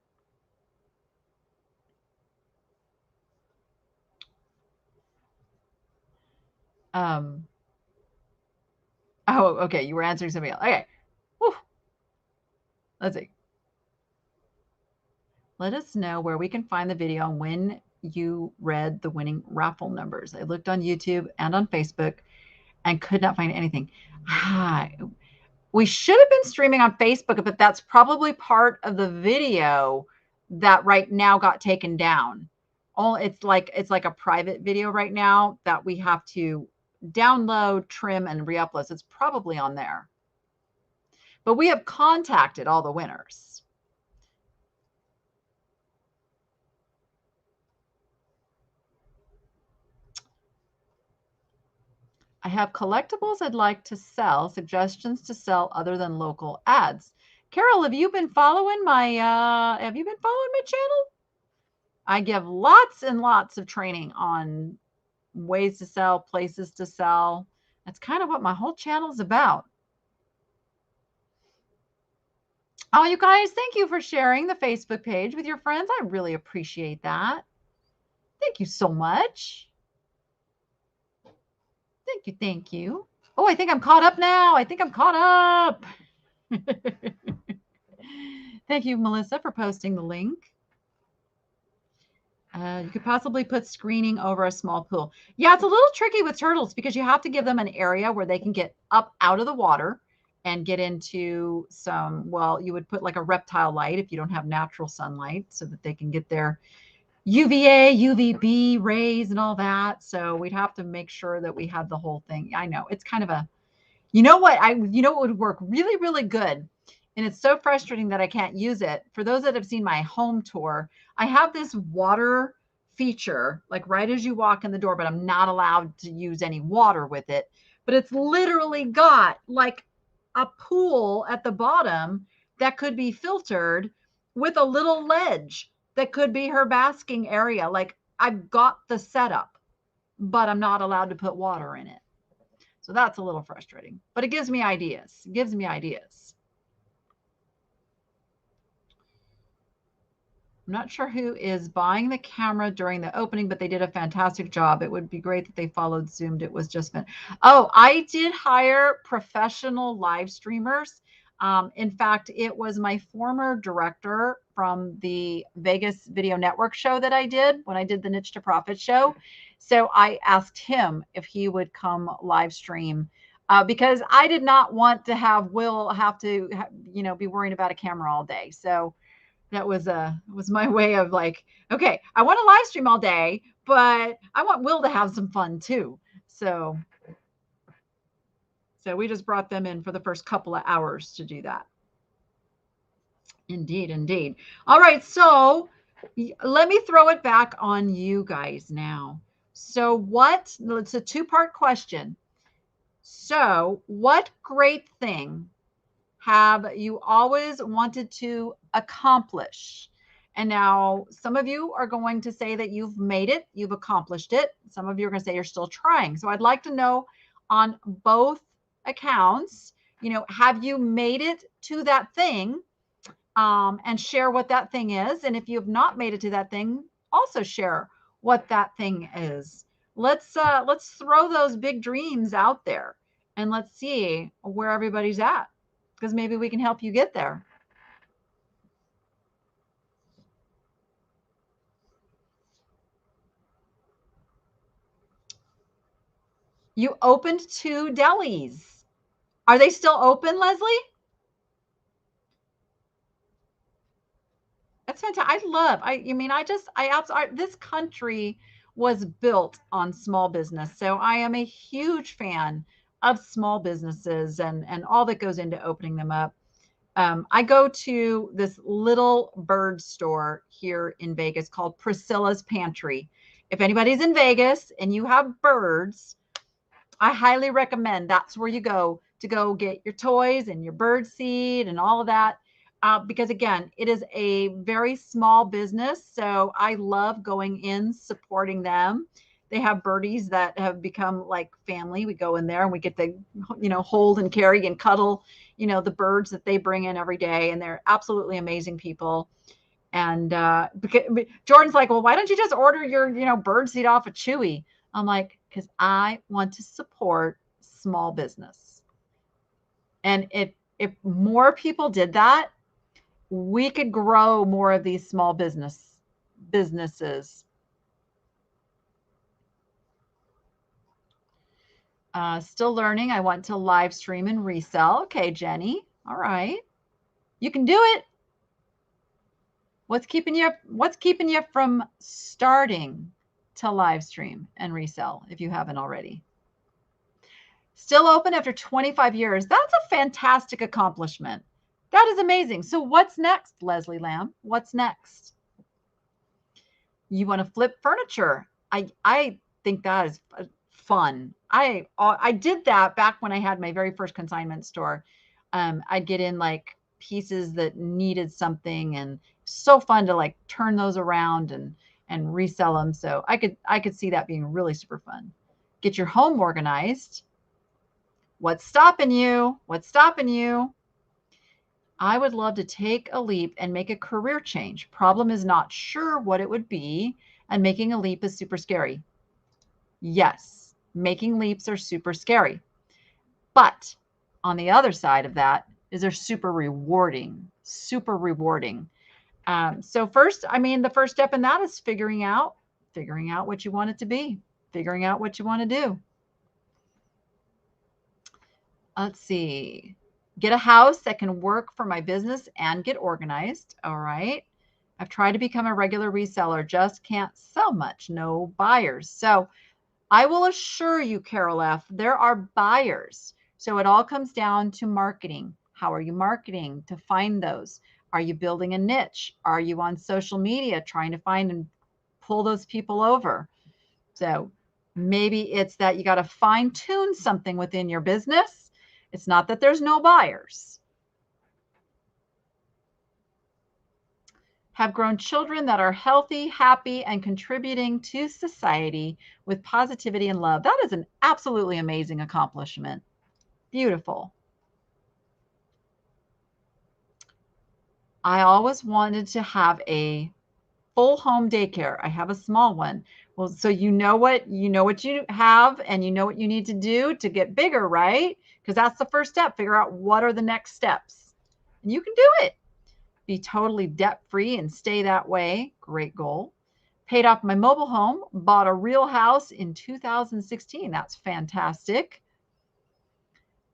Oh, okay. You were answering somebody else. Okay. Whew. Let's see. Let us know where we can find the video and when you read the winning raffle numbers. I looked on YouTube and on Facebook, and could not find anything. We should have been streaming on Facebook, but that's probably part of the video that right now got taken down. Oh, it's like a private video right now that we have to download, trim, and re-upload. So it's probably on there. But we have contacted all the winners. I have collectibles I'd like to sell, suggestions to sell other than local ads. Carol, have you been following my channel? I give lots and lots of training on ways to sell, places to sell. That's kind of what my whole channel is about. Oh, you guys, thank you for sharing the Facebook page with your friends. I really appreciate that. Thank you so much. Thank you. Thank you. Oh, I think I'm caught up now. I think I'm caught up. Thank you, Melissa, for posting the link. You could possibly put screening over a small pool. Yeah, it's a little tricky with turtles because you have to give them an area where they can get up out of the water and get into some, well, you would put like a reptile light if you don't have natural sunlight so that they can get their UVA, UVB rays and all that. So we'd have to make sure that we had the whole thing. I know it's kind of a, you know what would work really, really good. And it's so frustrating that I can't use it. For those that have seen my home tour, I have this water feature, like right as you walk in the door, but I'm not allowed to use any water with it. But it's literally got like a pool at the bottom that could be filtered with a little ledge that could be her basking area. Like I've got the setup, but I'm not allowed to put water in it. So that's a little frustrating, but it gives me ideas. It gives me ideas. I'm not sure who is buying the camera during the opening, but they did a fantastic job. It would be great that they followed Zoomed. It was just fun. Oh, I did hire professional live streamers. In fact, it was my former director from the Vegas Video Network show that I did when I did the Niche to Profit show. So I asked him if he would come live stream because I did not want to have Will have to, be worrying about a camera all day. So that was my way of like, okay, I want to live stream all day, but I want Will to have some fun too. So we just brought them in for the first couple of hours to do that. Indeed, indeed. All right, so let me throw it back on you guys now. So it's a two-part question. So what great thing have you always wanted to accomplish? And now some of you are going to say that you've made it, you've accomplished it. Some of you are going to say you're still trying. So I'd like to know on both accounts, have you made it to that thing? And share what that thing is. And if you have not made it to that thing, also share what that thing is. Let's throw those big dreams out there and let's see where everybody's at, because maybe we can help you get there. You opened 2 delis. Are they still open, Leslie? That's fantastic. This country was built on small business. So I am a huge fan of small businesses and all that goes into opening them up. I go to this little bird store here in Vegas called Priscilla's Pantry. If anybody's in Vegas and you have birds, I highly recommend that's where you go to go get your toys and your bird seed and all of that. Because again, it is a very small business. So I love going in, supporting them. They have birdies that have become like family. We go in there and we get to, hold and carry and cuddle, the birds that they bring in every day. And they're absolutely amazing people. And Jordan's like, well, why don't you just order your, bird seed off of Chewy? I'm like, because I want to support small business. And if more people did that, we could grow more of these small businesses. Still learning. I want to live stream and resell. Okay, Jenny. All right. You can do it. What's keeping you from starting to live stream and resell if you haven't already? Still open after 25 years. That's a fantastic accomplishment. That is amazing. So what's next, Leslie Lamb? What's next? You want to flip furniture. I think that is fun. I did that back when I had my very first consignment store. I'd get in like pieces that needed something, and so fun to like turn those around and resell them. So I could see that being really super fun. Get your home organized. What's stopping you? What's stopping you? I would love to take a leap and make a career change. Problem is not sure what it would be, and making a leap is super scary. Yes, making leaps are super scary. But on the other side of that is they're super rewarding, super rewarding. So first, I mean, the first step in that is figuring out what you want it to be, figuring out what you want to do. Let's see. Get a house that can work for my business and get organized. All right. I've tried to become a regular reseller, just can't sell much, no buyers. So I will assure you, Carol F., there are buyers. So it all comes down to marketing. How are you marketing to find those? Are you building a niche? Are you on social media trying to find and pull those people over? So maybe it's that you got to fine tune something within your business. It's not that there's no buyers. Have grown children that are healthy, happy, and contributing to society with positivity and love. That is an absolutely amazing accomplishment. Beautiful. I always wanted to have a full home daycare. I have a small one. Well, so you know what you have, and you know what you need to do to get bigger, right? Because that's the first step. Figure out what are the next steps. And you can do it. Be totally debt-free and stay that way. Great goal. Paid off my mobile home, bought a real house in 2016. That's fantastic.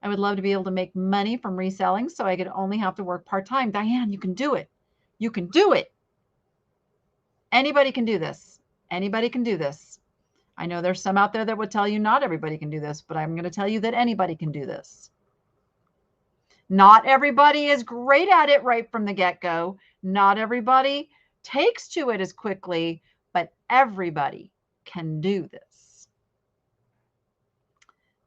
I would love to be able to make money from reselling so I could only have to work part-time. Diane, you can do it. You can do it. Anybody can do this. Anybody can do this. I know there's some out there that would tell you not everybody can do this, but I'm going to tell you that anybody can do this. Not everybody is great at it right from the get-go. Not everybody takes to it as quickly, but everybody can do this.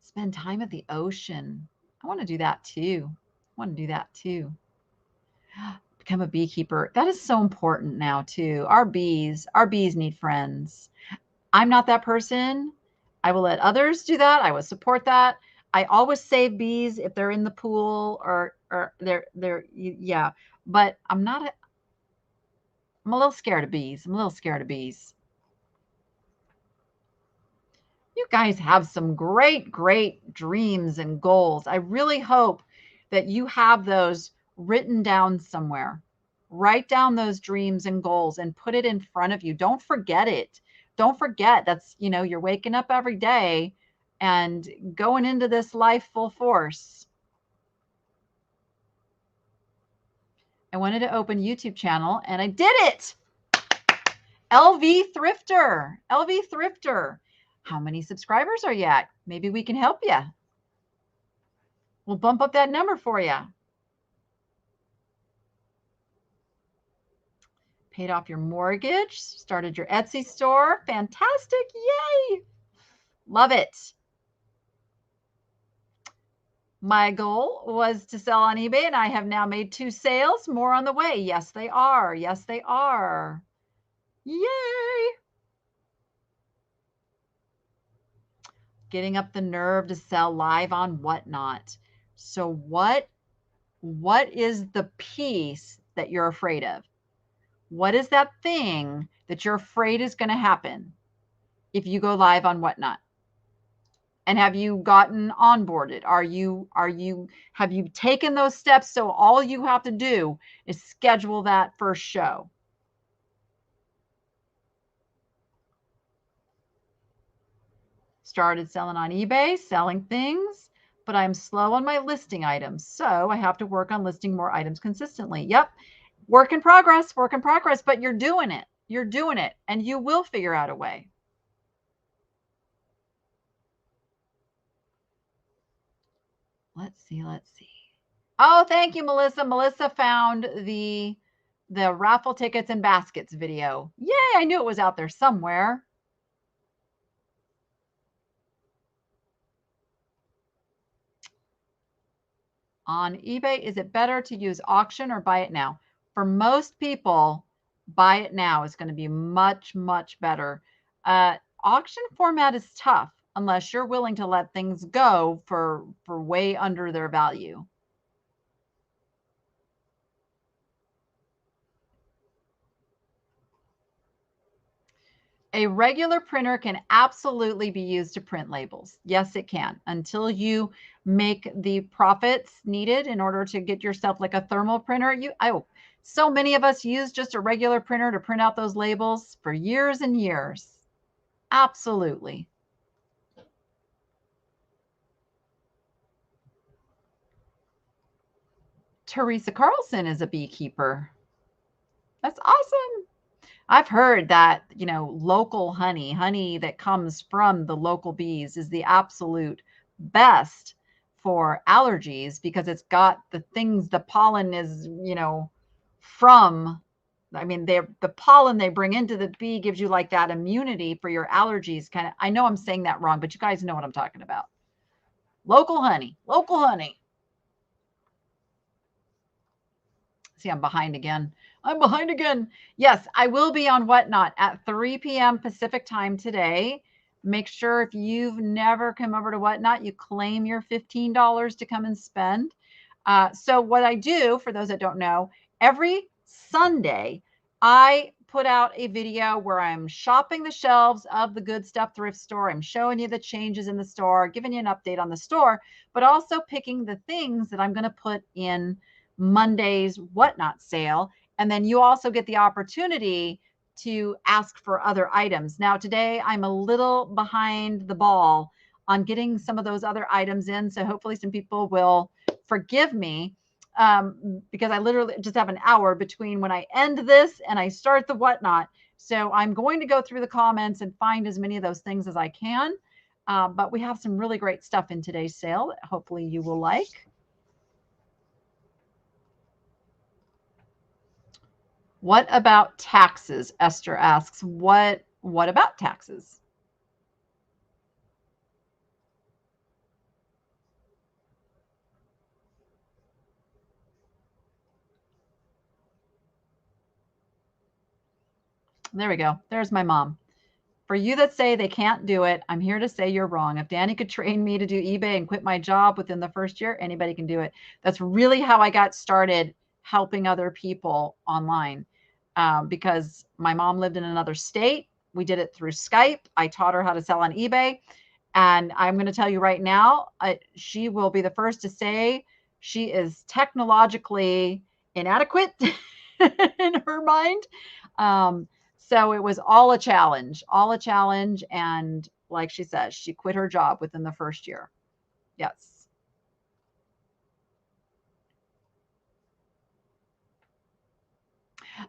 Spend time at the ocean. I want to do that too. Become a beekeeper. That is so important now too. Our bees need friends. I'm not that person. I will let others do that. I will support that. I always save bees if they're in the pool or they're yeah. But I'm a little scared of bees. You guys have some great dreams and goals. I really hope that you have those written down somewhere. Write down those dreams and goals and put it in front of you. Don't forget it. Don't forget that's, you're waking up every day and going into this life full force. I wanted to open a YouTube channel and I did it. LV Thrifter. How many subscribers are you at? Maybe we can help you. We'll bump up that number for you. Paid off your mortgage, started your Etsy store. Fantastic. Yay. Love it. My goal was to sell on eBay, and I have now made 2 sales. More on the way. Yes, they are. Yes, they are. Yay. Getting up the nerve to sell live on Whatnot. So what is the piece that you're afraid of? What is that thing that you're afraid is going to happen if you go live on Whatnot? And have you gotten onboarded? Have you taken those steps so all you have to do is schedule that first show? started selling on eBay, selling things, but I'm slow on my listing items. So I have to work on listing more items consistently. Yep. Work in progress, but you're doing it. You're doing it, and you will figure out a way. Let's see. Oh, thank you, Melissa. Melissa found the raffle tickets and baskets video. Yay, I knew it was out there somewhere. On eBay, is it better to use auction or buy it now? For most people, buy it now is going to be much, much better. Auction format is tough unless you're willing to let things go for way under their value. A regular printer can absolutely be used to print labels. Yes, it can, until you make the profits needed in order to get yourself like a thermal printer. So many of us use just a regular printer to print out those labels for years and years. Absolutely. Teresa Carlson is a beekeeper. That's awesome. I've heard that, local honey that comes from the local bees is the absolute best for allergies because it's got the things, the pollen is, from, the pollen they bring into the bee gives you like that immunity for your allergies. I know I'm saying that wrong, but you guys know what I'm talking about. Local honey. See, I'm behind again. Yes, I will be on Whatnot at 3 p.m. Pacific time today. Make sure if you've never come over to Whatnot, you claim your $15 to come and spend. So what I do, for those that don't know, every Sunday, I put out a video where I'm shopping the shelves of the Good Stuff thrift store. I'm showing you the changes in the store, giving you an update on the store, but also picking the things that I'm going to put in Monday's Whatnot sale. And then you also get the opportunity to ask for other items. Now, today I'm a little behind the ball on getting some of those other items in. So hopefully some people will forgive me because I literally just have an hour between when I end this and I start the Whatnot. So I'm going to go through the comments and find as many of those things as I can. But we have some really great stuff in today's sale that hopefully you will like. What about taxes? Esther asks, what about taxes? There we go. There's my mom. For you that say they can't do it, I'm here to say you're wrong. If Danny could train me to do eBay and quit my job within the first year, anybody can do it. That's really how I got started helping other people online because my mom lived in another state. We did it through Skype. I taught her how to sell on eBay. And I'm going to tell you right now, she will be the first to say she is technologically inadequate in her mind. So it was all a challenge. And like she says, she quit her job within the first year. Yes.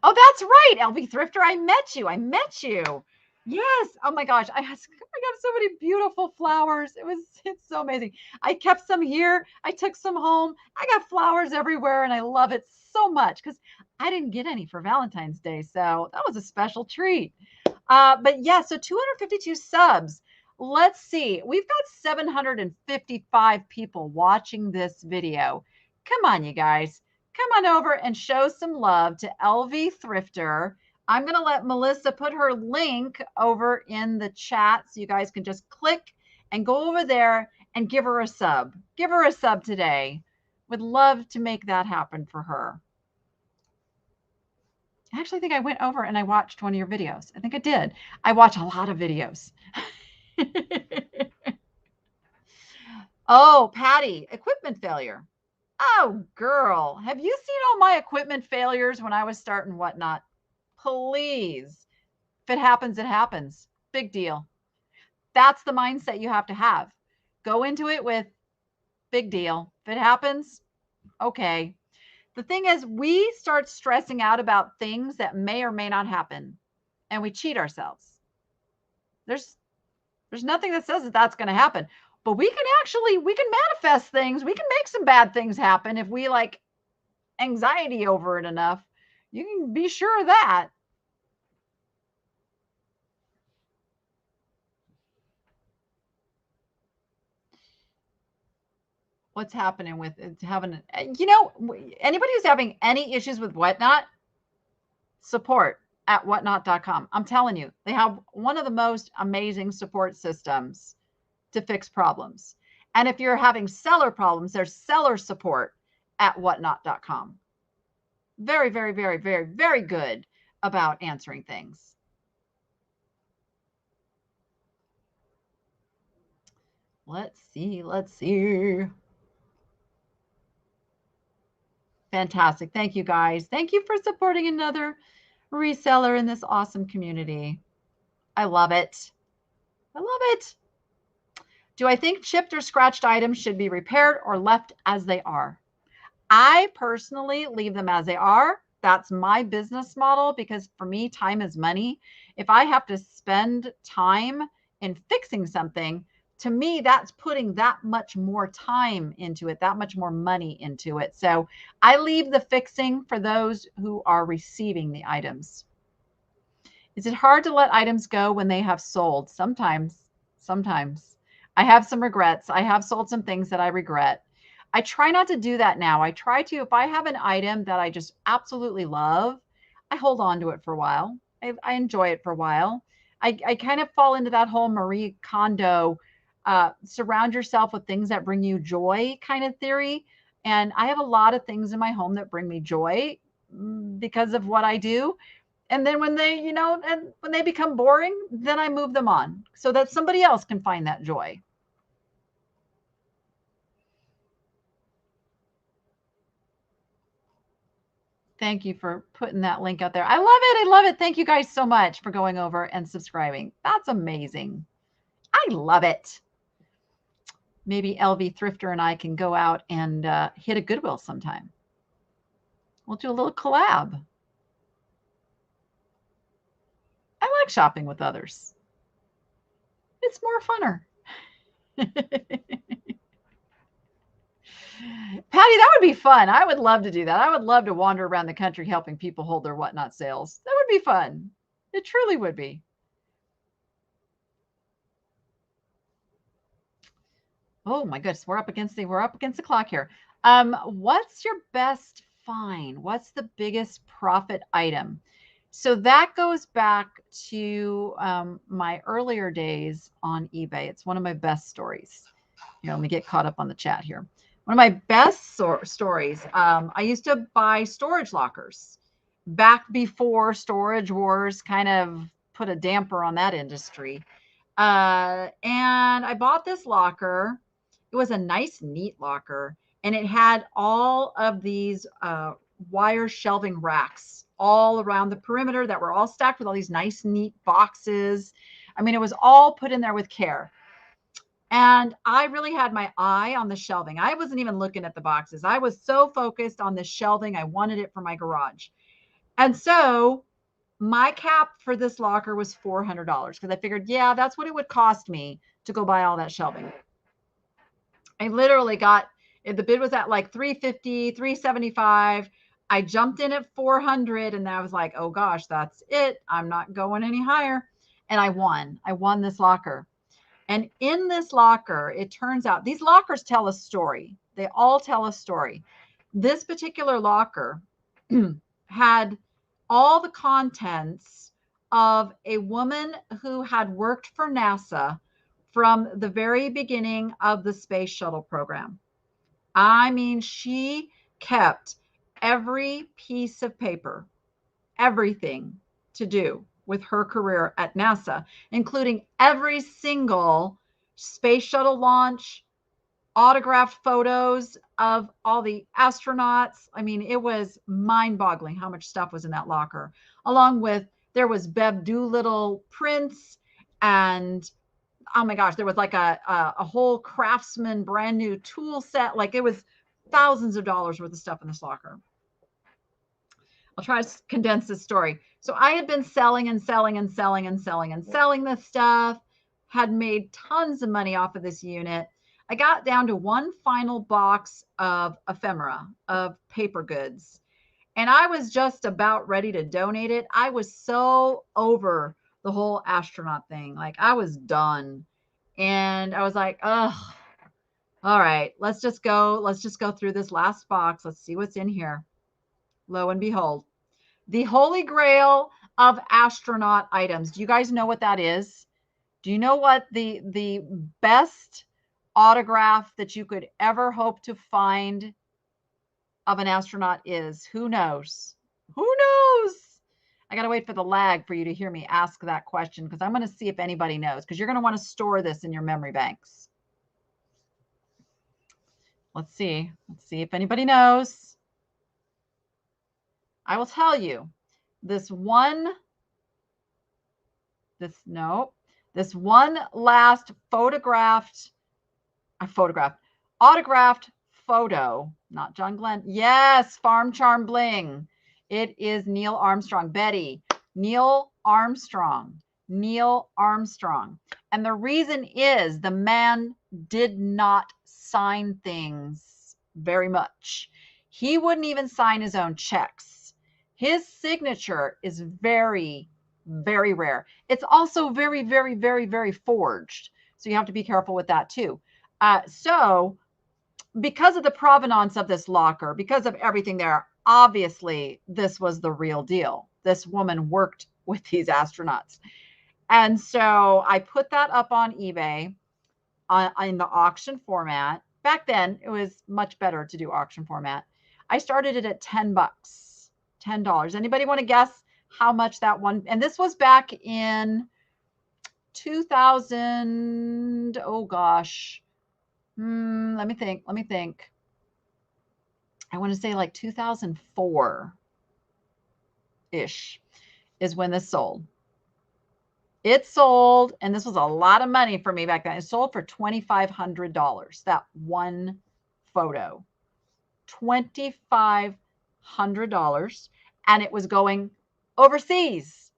Oh, that's right. LV Thrifter, I met you. Yes. Oh my gosh. I got so many beautiful flowers. It's so amazing. I kept some here. I took some home. I got flowers everywhere and I love it so much because I didn't get any for Valentine's Day. So that was a special treat. But yeah, so 252 subs. Let's see. We've got 755 people watching this video. Come on, you guys. Come on over and show some love to LV Thrifter. I'm going to let Melissa put her link over in the chat so you guys can just click and go over there and give her a sub. Give her a sub today. Would love to make that happen for her. I actually think I went over and I watched one of your videos. I think I did. I watch a lot of videos. Oh, Patty, equipment failure. Oh, girl, have you seen all my equipment failures when I was starting Whatnot? Please. If it happens, it happens. Big deal. that's the mindset you have to have. Go into it with big deal. If it happens, okay. The thing is, we start stressing out about things that may or may not happen, and we cheat ourselves. There's nothing that says that that's going to happen, but we can manifest things. We can make some bad things happen if we like anxiety over it enough. You can be sure of that. What's happening with it's having, anybody who's having any issues with Whatnot, support at whatnot.com. I'm telling you, they have one of the most amazing support systems to fix problems. And if you're having seller problems, there's seller support at whatnot.com. Very, very, very, very, very good about answering things. Let's see. Fantastic. Thank you, guys. Thank you for supporting another reseller in this awesome community. I love it. I love it. Do I think chipped or scratched items should be repaired or left as they are? I personally leave them as they are. That's my business model because for me, time is money. If I have to spend time in fixing something, to me, that's putting that much more time into it, that much more money into it. So I leave the fixing for those who are receiving the items. Is it hard to let items go when they have sold? Sometimes. I have some regrets. I have sold some things that I regret. I try not to do that now. I try to, if I have an item that I just absolutely love, I hold on to it for a while. I enjoy it for a while. I kind of fall into that whole Marie Kondo, surround yourself with things that bring you joy kind of theory. And I have a lot of things in my home that bring me joy because of what I do. And then when they, and when they become boring, then I move them on so that somebody else can find that joy. Thank you for putting that link out there. I love it. I love it. Thank you guys so much for going over and subscribing. That's amazing. I love it. Maybe LV Thrifter and I can go out and hit a Goodwill sometime. We'll do a little collab. I like shopping with others. It's more funner. Patty, that would be fun. I would love to do that. I would love to wander around the country helping people hold their Whatnot sales. That would be fun. It truly would be. Oh my goodness, we're up against the clock here. What's your best find? What's the biggest profit item? So that goes back to my earlier days on eBay. It's one of my best stories. Here, let me get caught up on the chat here. One of my best stories. I used to buy storage lockers back before Storage Wars kind of put a damper on that industry. And I bought this locker. It was a nice, neat locker. And it had all of these wire shelving racks all around the perimeter that were all stacked with all these nice, neat boxes. I mean, it was all put in there with care. And I really had my eye on the shelving. I wasn't even looking at the boxes. I was so focused on the shelving. I wanted it for my garage. And so my cap for this locker was $400 because I figured, yeah, that's what it would cost me to go buy all that shelving. I literally got, the bid was at like $350, $375. I jumped in at 400 and I was like, oh gosh, that's it. I'm not going any higher. And I won this locker. And in this locker, it turns out these lockers tell a story. They all tell a story. This particular locker had all the contents of a woman who had worked for NASA from the very beginning of the space shuttle program. I mean, she kept every piece of paper, everything to do with her career at NASA, including every single space shuttle launch, autographed photos of all the astronauts. I mean, it was mind-boggling how much stuff was in that locker, along with there was Bev Doolittle prints and oh my gosh, there was like a whole Craftsman brand new tool set. Like it was thousands of dollars worth of stuff in this locker. I'll try to condense this story. So I had been selling and selling and selling and selling and selling this stuff, had made tons of money off of this unit. I got down to one final box of ephemera, of paper goods, and I was just about ready to donate it. I was so over the whole astronaut thing. Like I was done. And I was like, ugh, all right, let's just go through this last box. Let's see what's in here. Lo and behold, the holy grail of astronaut items. Do you guys know what that is? Do you know what the best autograph that you could ever hope to find of an astronaut is? Who knows? Who knows? I got to wait for the lag for you to hear me ask that question, because I'm going to see if anybody knows, because you're going to want to store this in your memory banks. Let's see. Let's see if anybody knows. I will tell you, this one last autographed photo, not John Glenn. Yes, Farm Charm Bling. It is Neil Armstrong. Betty, Neil Armstrong. Neil Armstrong. And the reason is the man did not sign things very much. He wouldn't even sign his own checks. His signature is very, very rare. It's also very, very, very, very forged. So you have to be careful with that too. So because of the provenance of this locker, because of everything there, obviously this was the real deal. This woman worked with these astronauts. And so I put that up on eBay in the auction format. Back then, it was much better to do auction format. I started it at $10. $10. Anybody want to guess how much that one? And this was back in 2000. Oh gosh. Let me think. I want to say like 2004-ish is when this sold. It sold, and this was a lot of money for me back then. It sold for $2,500. That one photo, $2,500, and it was going overseas,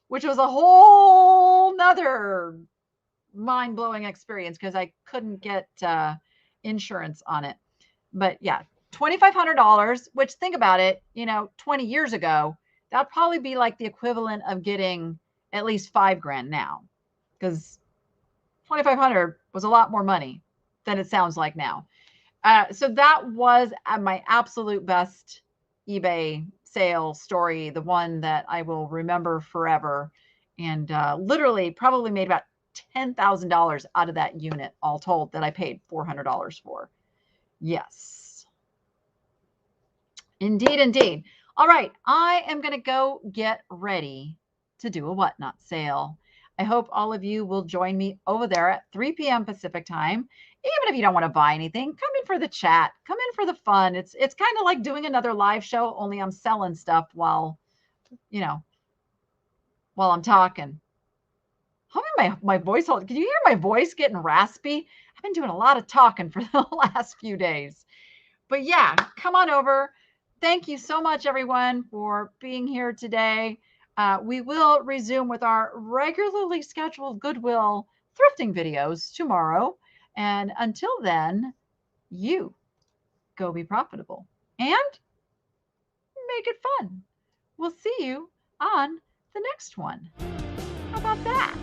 which was a whole nother mind-blowing experience because I couldn't get insurance on it. But yeah, $2,500, which, think about it, 20 years ago, that'd probably be like the equivalent of getting at least $5,000 now, because 2,500 was a lot more money than it sounds like now. So that was my absolute best eBay sale story, the one that I will remember forever, and literally probably made about $10,000 out of that unit, all told, that I paid $400 for. Yes. Indeed, indeed. All right, I am going to go get ready to do a whatnot sale. I hope all of you will join me over there at 3 p.m. Pacific time. Even if you don't want to buy anything, come in for the chat, come in for the fun. It's kind of like doing another live show, only I'm selling stuff while I'm talking. How am my voice hold? Can you hear my voice getting raspy? I've been doing a lot of talking for the last few days. But yeah, come on over. Thank you so much, everyone, for being here today. We will resume with our regularly scheduled Goodwill thrifting videos tomorrow. And until then, you go be profitable and make it fun. We'll see you on the next one. How about that?